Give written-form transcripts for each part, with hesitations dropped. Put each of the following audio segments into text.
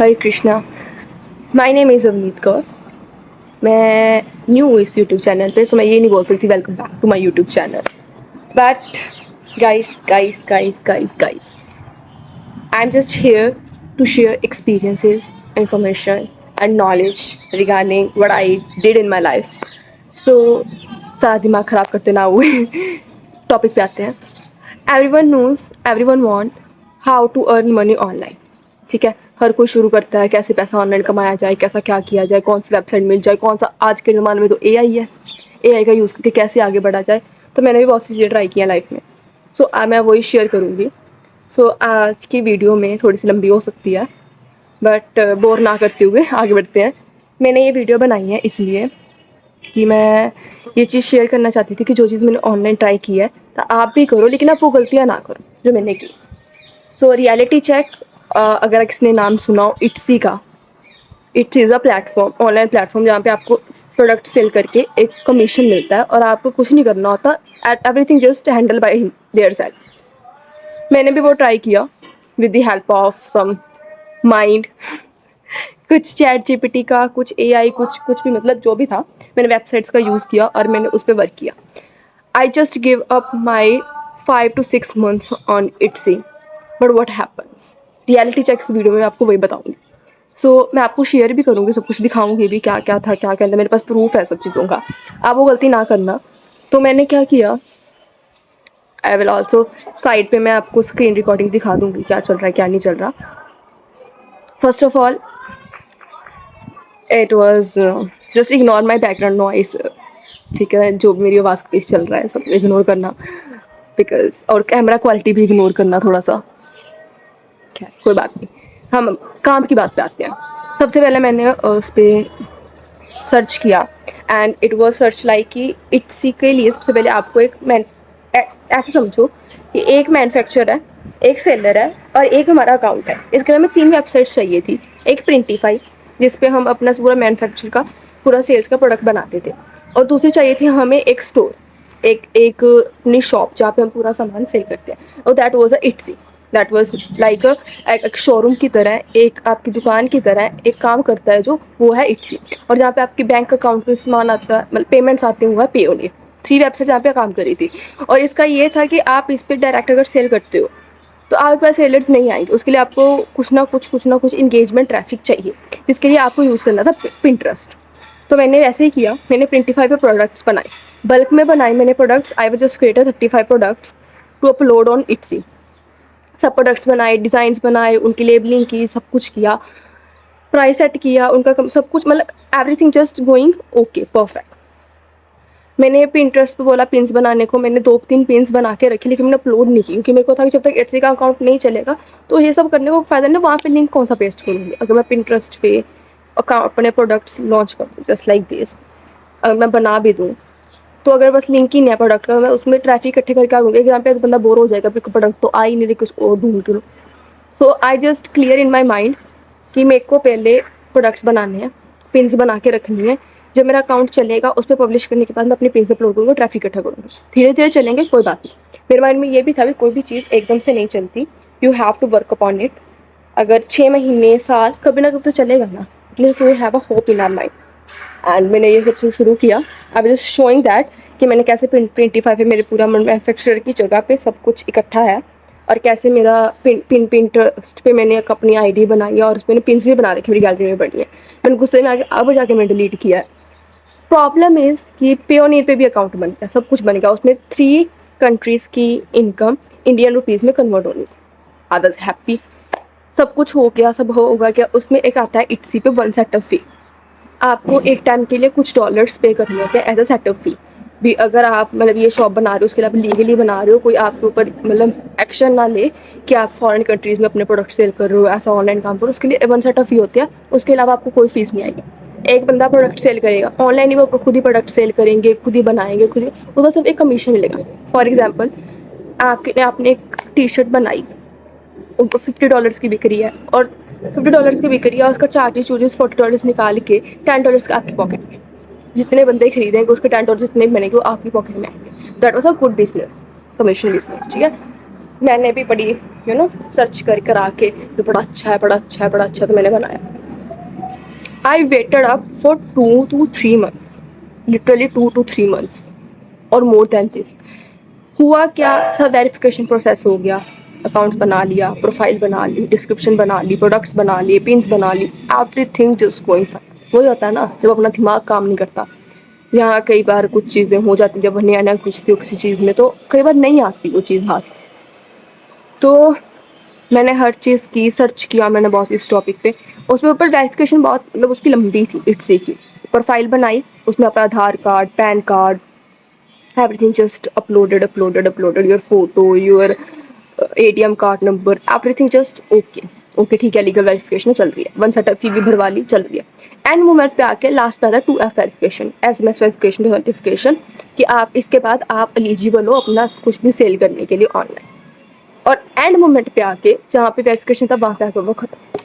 Hare Krishna. My name is Avneet Kaur. मैं new हूँ इस यूट्यूब चैनल पे, सो मैं ये नहीं बोल सकती welcome back to my YouTube channel. But guys, I am just here to share experiences, information and knowledge regarding what I did in my life. So सारा दिमाग ख़राब करते ना हुए टॉपिक पे आते हैं। Everyone knows, everyone want how to earn money online. ठीक है, हर कोई शुरू करता है कैसे पैसा ऑनलाइन कमाया जाए, कैसा क्या किया जाए, कौन सी वेबसाइट मिल जाए, कौन सा आज के ज़माने में तो एआई है, एआई का यूज़ करके कैसे आगे बढ़ा जाए। तो मैंने भी बहुत सी चीज़ें ट्राई किया लाइफ में। सो मैं वही शेयर करूँगी। सो आज की वीडियो में थोड़ी सी लंबी हो सकती है, बट बोर ना करते हुए आगे बढ़ते हैं। मैंने ये वीडियो बनाई है इसलिए कि मैं ये चीज़ शेयर करना चाहती थी कि जो चीज़ मैंने ऑनलाइन ट्राई की है तो आप भी करो, लेकिन आप वो गलतियाँ ना करो जो मैंने की। सो रियलिटी चेक, अगर किसने नाम सुना हो इट्सी का, it's is a platform, online platform जहाँ पे आपको प्रोडक्ट सेल करके एक कमीशन मिलता है और आपको कुछ नहीं करना होता, everything just handle by their self. मैंने भी वो ट्राई किया with the help of some mind, कुछ चैट जीपीटी का, कुछ एआई, कुछ भी, मतलब जो भी था मैंने वेबसाइट्स का यूज़ किया और मैंने उस पर वर्क किया। I just give up my 5 to 6 months on Etsy, but what happens, reality check इस वीडियो में आपको वही बताऊंगी। सो मैं आपको शेयर भी करूँगी, सब कुछ दिखाऊंगी भी क्या क्या था, क्या क्या था। मेरे पास प्रूफ है सब चीज़ों का, आप वो गलती ना करना। तो मैंने क्या किया, आई विल ऑल्सो साइड पे मैं आपको स्क्रीन रिकॉर्डिंग दिखा दूँगी क्या चल रहा है क्या नहीं चल रहा। First of all it was just ignore my background noise. ठीक है, जो मेरी आवाज़ तेज चल रहा है सब इग्नोर करना, बिकॉज और कैमरा क्वालिटी भी इग्नोर करना थोड़ा सा। खैर कोई बात नहीं, हम काम की बात पे आते हैं। सबसे पहले मैंने उस पर सर्च किया and it was search like कि इट्सी के लिए सबसे पहले आपको ऐसे समझो कि एक मैन्युफैक्चरर है, एक सेलर है और एक हमारा अकाउंट है। इसके लिए हमें 3 वेबसाइट्स चाहिए थी। एक प्रिंटीफाई जिस पे हम अपना पूरा मैन्युफैक्चर का पूरा सेल्स का प्रोडक्ट बनाते थे, और दूसरी चाहिए थी हमें एक स्टोर, एक अपनी शॉप जहाँ पे हम पूरा सामान सेल करते हैं, और that was a Etsy. That was like एक शोरूम की तरह, एक आपकी दुकान की तरह एक काम करता है जो वो है इट्सी। और जहाँ पे आपके बैंक अकाउंट में सामान आता है, मतलब पेमेंट्स आते हुए पेओनी। 3 वेबसाइट जहाँ पे काम करी थी, और इसका ये था कि आप इस पर डायरेक्ट अगर सेल करते हो तो आपके पास सेलर्स नहीं आएंगे। उसके लिए आपको कुछ ना कुछ इंगेजमेंट ट्रैफिक चाहिए, जिसके लिए आपको यूज़ करना था पिंटरेस्ट। तो मैंने ऐसे ही किया, मैंने प्रिंटीफाई पे प्रोडक्ट्स बनाए, बल्क में बनाए मैंने products. I was just created 35 products to upload on Etsy. सब प्रोडक्ट्स बनाए, डिज़ाइंस बनाए, उनकी लेबलिंग की, सब कुछ किया, प्राइस सेट किया उनका, सब कुछ, मतलब everything just going okay perfect. मैंने पिंटरेस्ट पे बोला पिन्स बनाने को, मैंने 2-3 पिन्स बना के रखी, लेकिन मैंने अपलोड नहीं की क्योंकि मेरे को था कि जब तक एट्सी का अकाउंट नहीं चलेगा तो ये सब करने को फ़ायदा नहीं। वहाँ पे लिंक कौन सा पेस्ट करूँगी अगर मैं पिंटरेस्ट पे अकाउंट अपने प्रोडक्ट्स लॉन्च कर दूँ जस्ट लाइक दिस। अगर मैं बना भी दूँ तो अगर बस लिंक ही नहीं है प्रोडक्ट का, मैं उसमें ट्रैफिक इकट्ठे करके आ दूँगी, एग्जाम पे बंदा बोर हो जाएगा, फिर प्रोडक्ट तो आ ही नहीं रही, कुछ और ढूंढ लो। So I just clear in my mind कि मेरे को पहले प्रोडक्ट्स बनाने हैं, पिन्स बना के रखनी है। जब मेरा अकाउंट चलेगा उस पर पब्लिश करने के बाद मैं अपने पिन्स अपलोड करूँगा, ट्रैफिक इकट्ठा करूँगी, धीरे धीरे चलेंगे, कोई बात नहीं। मेरे माइंड में ये भी था कि कोई भी चीज़ एकदम से नहीं चलती, you have to work upon it. अगर 6 महीने, साल, कभी ना कभी तो चलेगा ना, at least we have a hope in our mind. And मैंने ये सब शुरू किया। I was just showing that कि मैंने कैसे प्रिंटीफाई पे मेरे पूरा मैन्युफैक्चरर की जगह पे सब कुछ इकट्ठा है, और कैसे मेरा पिंटरेस्ट पे मैंने एक अपनी आईडी बनाई है और उसमें पिन्स भी बना रखी, मेरी गैलरी में पड़ी है। मैंने गुस्से में आके अब जाके मैं डिलीट किया है। प्रॉब्लम इज़ कि पेयोनियर पे भी अकाउंट बन गया, सब कुछ बन गया, उसमें 3 कंट्रीज़ की इनकम इंडियन रुपीज़ में कन्वर्ट होनी थी। आई वाज हैप्पी, सब कुछ हो गया, सब हो गया। उसमें एक आता है इट्सी पे 1 सेटअप फी, आपको एक टाइम के लिए कुछ डॉलर्स पे करने होते हैं एज अ सेटअप फी भी। अगर आप मतलब ये शॉप बना रहे हो, उसके लिए आप लीगली बना रहे हो, कोई आपके ऊपर मतलब एक्शन ना ले कि आप फॉरेन कंट्रीज़ में अपने प्रोडक्ट सेल कर रहे हो, ऐसा ऑनलाइन काम करो, उसके लिए 1 सेटअप फी होती है। उसके अलावा आपको कोई फीस नहीं आएगी। एक बंदा प्रोडक्ट सेल करेगा ऑनलाइन ही, वो खुद ही प्रोडक्ट सेल करेंगे, खुद ही बनाएंगे, खुद ही, वो बस एक कमीशन मिलेगा। फॉर एग्जाम्पल आपने एक टी शर्ट बनाई, उनको $50 की बिक रही है, और $50 की बिक रही है, उसका चार्जेस चूर्जेस $40 निकाल के $10 का आपकी पॉकेट में, जितने बंदे खरीदेंगे उसके $10 जितने बनेंगे वो आपकी पॉकेट में आएंगे। That was a good business, commission business. ठीक है, मैंने भी बड़ी सर्च कर कर आके तो बड़ा अच्छा है, बड़ा अच्छा है, बड़ा अच्छा, तो मैंने बनाया। I waited up for 2 to 3 months, literally 2 to 3 months और मोर देन दिस। हुआ क्या, सब वेरिफिकेशन प्रोसेस हो गया, अकाउंट्स बना लिया, प्रोफाइल बना ली, डिस्क्रिप्शन बना ली, प्रोडक्ट्स बना लिए, पिन्स बना ली, एवरीथिंग जस्ट गोइंग फाइन। वही होता है ना जब अपना दिमाग काम नहीं करता। यहाँ कई बार कुछ चीज़ें हो जाती, जब नया नया घुसती हो किसी चीज़ में तो कई बार नहीं आती वो चीज़ हाथ। तो मैंने हर चीज़ की, सर्च किया मैंने बहुत इस टॉपिक पे। उसमें ऊपर वेरिफिकेशन बहुत मतलब उसकी लंबी थी, इट्स की प्रोफाइल बनाई, उसमें अपना Aadhaar card, PAN card, everything just uploaded your photo, your ATM card number, everything just okay ठीक है, लीगल वेरिफिकेशन चल रही है, 1 सेटअप फी भी भरवा ली, चल रही है। एंड मोमेंट पे आके लास्ट में आता है 2F verification, SMS verification, certification कि आप इसके बाद आप एलिजिबल हो अपना कुछ भी सेल करने के लिए ऑनलाइन। और एंड मोमेंट पे आके जहाँ पे वेरिफिकेशन था वहाँ पे आके वो खत्म।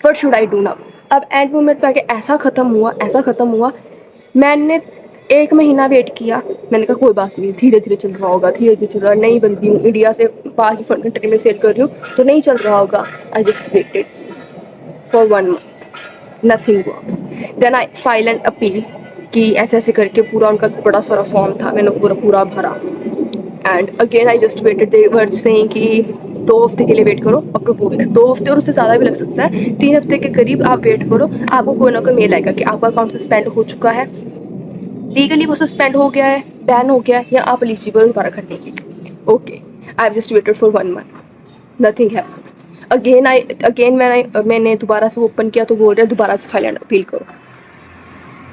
What should I do now? अब एंड मोमेंट पे आके ऐसा खत्म हुआ, मैंने 1 महीना वेट किया। मैंने कहा कोई बात नहीं, धीरे धीरे चल रहा होगा, धीरे धीरे चल रहा है, नई बंदी हूँ, इंडिया से बाहर की कंट्री में सेल कर रही हूँ तो नहीं चल रहा होगा। I just waited for 1 month, nothing works. Then I file and appeal कि ऐसे ऐसे करके पूरा उनका बड़ा सारा फॉर्म था, मैंने पूरा भरा। And again I just weighted, they were saying कि 2 हफ्ते के लिए वेट करो, अप टू 2 weeks, 2 हफ्ते और उससे ज़्यादा भी लग सकता है, 3 हफ्ते के करीब आप वेट करो, आपको कोई ना कोई मेल आएगा कि आपका अकाउंट सस्पेंड हो चुका है, लीगली वो सस्पेंड हो गया है, बैन हो गया है, या आप एलिजिबल हो दोबारा करने के लिए। Okay, I have just waited for 1 month, nothing happens. Again मैंने दोबारा से ओपन किया तो बोल रहे दोबारा से फाइल एंड अपील करो।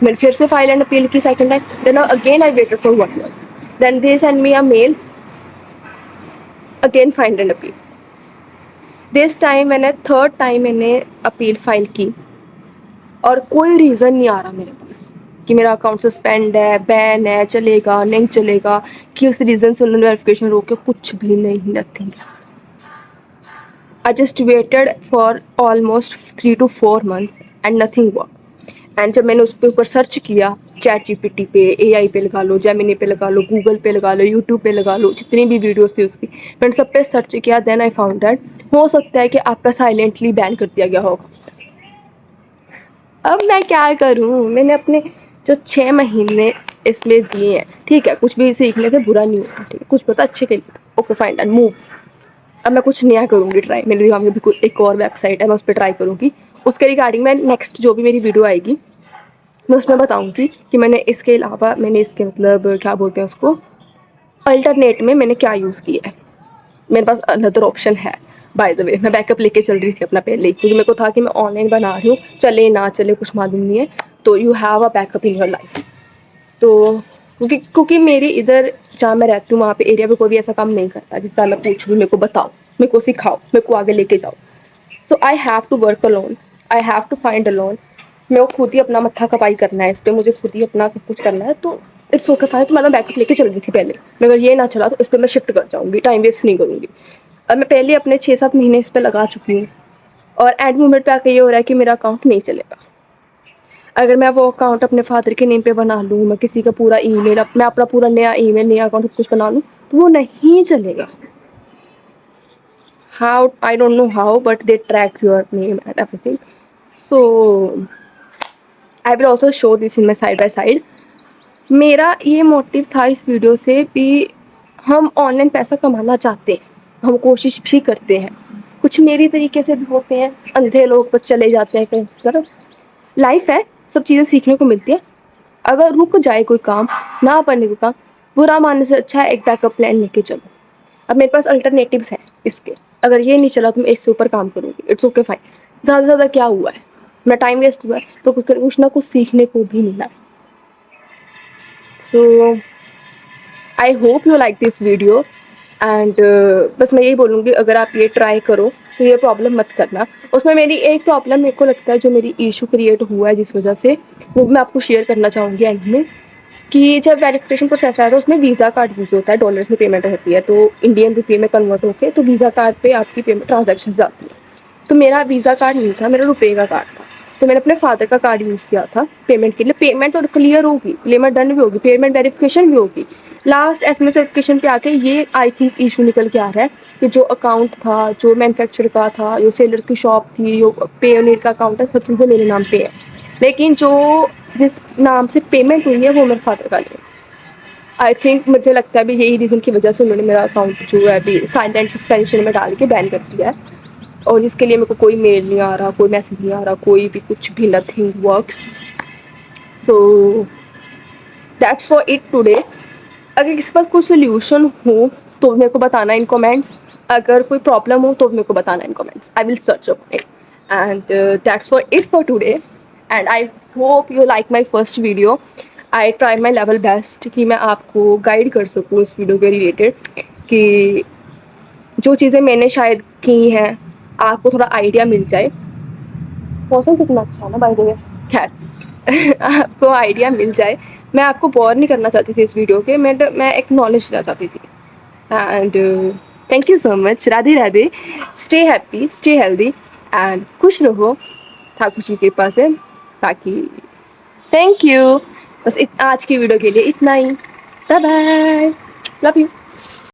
मैंने फिर से फाइल एंड अपील की second time, then again I waited for 1 month, then they send me a mail, again file and appeal. This time मैंने थर्ड टाइम मैंने अपील फाइल की और कोई रीज़न नहीं आ रहा मेरे पास कि मेरा अकाउंट सस्पेंड है, बैन है, चलेगा नहीं चलेगा, कि उस रीज़न से उन्होंने वेरिफिकेशन रोके, कुछ भी नहीं, nothing. I just waited for almost 3 to 4 months and nothing works. And जब मैंने उसके ऊपर सर्च किया, ChatGPT पे, AI पे लगा लो, जेमिनी पे लगा लो, गूगल पे लगा लो, यूट्यूब पे लगा लो, जितनी भी वीडियोस थी उसकी, मैंने सब पे सर्च किया। देन आई फाउंड दैट हो सकता है कि आपका साइलेंटली बैन कर दिया गया होगा। अब मैं क्या करूँ? मैंने अपने जो 6 महीने इसमें दिए हैं, ठीक है, कुछ भी सीखने से बुरा नहीं होता, ठीक है, कुछ पता अच्छे के लिए, ओके फाइन एंड मूव। अब मैं कुछ नया करूँगी ट्राई, मेरे दिमाग में भी कोई एक और वेबसाइट है, मैं उस पर ट्राई करूँगी। उसके रिगार्डिंग मैं नेक्स्ट जो भी मेरी वीडियो आएगी मैं उसमें बताऊँगी कि मैंने इसके अलावा मैंने इसके मतलब क्या बोलते हैं उसको, अल्टरनेट में मैंने क्या यूज़ किया है। मेरे पास अनदर ऑप्शन है, बाय द वे। मैं बैकअप लेके चल रही थी अपना पहले ही, क्योंकि मेरे को था कि मैं ऑनलाइन बना रही हूँ, चले ना चले कुछ मालूम नहीं है, तो you have a backup in your life. तो क्योंकि मेरी इधर जहाँ मैं रहती हूँ वहाँ पे एरिया पे कोई भी ऐसा काम नहीं करता जिससे मैं पूछूँ, मेरे को बताओ, मेरे को सिखाओ, मेरे को आगे लेके जाओ। So I have to work alone, I have to find alone. मेरे को खुद ही अपना मत्था खपाई करना है, इस पर मुझे खुद ही अपना सब कुछ करना है। तो इट्स ओके फाइन। तो मैं बैकअप लेके चल रही थी पहले, मगर ये ना चला तो इस पर मैं शिफ्ट कर जाऊँगी, टाइम वेस्ट नहीं करूँगी। और मैं पहले अपने 6-7 महीने इस पर लगा चुकी हूँ, और एंड मोमेंट पे आके ये हो रहा है कि मेरा अकाउंट नहीं चलेगा। अगर मैं वो अकाउंट अपने फादर के नेम पे बना लूँ, मैं किसी का पूरा ईमेल, मैं अपना पूरा नया ईमेल, नया अकाउंट सब कुछ बना लूँ, तो वो नहीं चलेगा। How, I don't know how, but they track your name and everything. So I will also show this in my side by side. मेरा ये मोटिव था इस वीडियो से भी, हम ऑनलाइन पैसा कमाना चाहते हैं, हम कोशिश भी करते हैं, कुछ मेरी तरीके से भी होते हैं, अंधे लोग बस चले जाते हैं कहीं इस तरफ। लाइफ है, सब चीज़ें सीखने को मिलती है। अगर रुक जाए कोई काम, ना पढ़ने को काम, बुरा मानने से अच्छा है एक बैकअप प्लान लेके चलो। अब मेरे पास अल्टरनेटिव्स हैं इसके, अगर ये नहीं चला तो मैं इसके ऊपर काम करूँगी, इट्स ओके फाइन। ज़्यादा से ज़्यादा क्या हुआ है, मेरा टाइम वेस्ट हुआ है, तो कुछ ना कुछ सीखने को भी मिला है। So I hope you like this video and बस मैं यही बोलूँगी, अगर आप ये ट्राई करो तो ये प्रॉब्लम मत करना। उसमें मेरी एक प्रॉब्लम मेरे को लगता है जो मेरी इशू क्रिएट हुआ है जिस वजह से, वो मैं आपको शेयर करना चाहूँगी एंड में, कि जब वेरिफिकेशन प्रोसेस आया तो उसमें वीज़ा कार्ड यूज़ होता है, डॉलर्स में पेमेंट होती है, तो इंडियन रुपये में कन्वर्ट होकर तो वीज़ा कार्ड पे आपकी पेमेंट ट्रांजेक्शन आती है। तो मेरा वीज़ा कार्ड नहीं था, मेरा रुपये का कार्ड था। तो मैंने अपने फादर का कार्ड यूज़ किया था पेमेंट के लिए। पेमेंट तो क्लियर होगी, पेमेंट डन भी होगी, पेमेंट वेरिफिकेशन भी होगी। लास्ट एसएमएस वेरिफिकेशन पे आके ये आई थिंक इशू निकल के आ रहा है कि जो अकाउंट था, जो मैन्युफैक्चर का था, जो सेलर्स की शॉप थी, जो पेयोनियर का अकाउंट है, सब चीज़ें मेरे नाम पे है, लेकिन जो जिस नाम से पेमेंट हुई है वो मेरे फादर का नहीं है। आई थिंक मुझे लगता है अभी यही रीज़न की वजह से उन्होंने मेरा अकाउंट जो है अभी साइलेंट सस्पेंशन में डाल के बैन कर दिया है, और जिसके लिए मेरे को कोई मेल नहीं आ रहा, कोई मैसेज नहीं आ रहा, कोई भी कुछ भी, nothing works. So that's for it today. अगर किसी के पास कोई सोल्यूशन हो तो मेरे को बताना इन कमेंट्स, अगर कोई प्रॉब्लम हो तो मेरे को बताना इन comments, I will search up it. And that's for it for today, and I hope you like my first video. I try my level best कि मैं आपको गाइड कर सकूँ इस वीडियो के रिलेटेड, कि जो चीज़ें मैंने शायद की हैं आपको थोड़ा आइडिया मिल जाए। मौसम कितना अच्छा है ना बाय द वे, खैर आपको आइडिया मिल जाए। मैं आपको बोर नहीं करना चाहती थी इस वीडियो के, मैं एक नॉलेज देना चाहती थी। And thank you so much. Radhe Radhe. Stay happy, stay healthy and खुश रहो ठाकुर जी की कृपा से। बाकी थैंक यू, बस आज की वीडियो के लिए इतना ही। Bye bye, love you.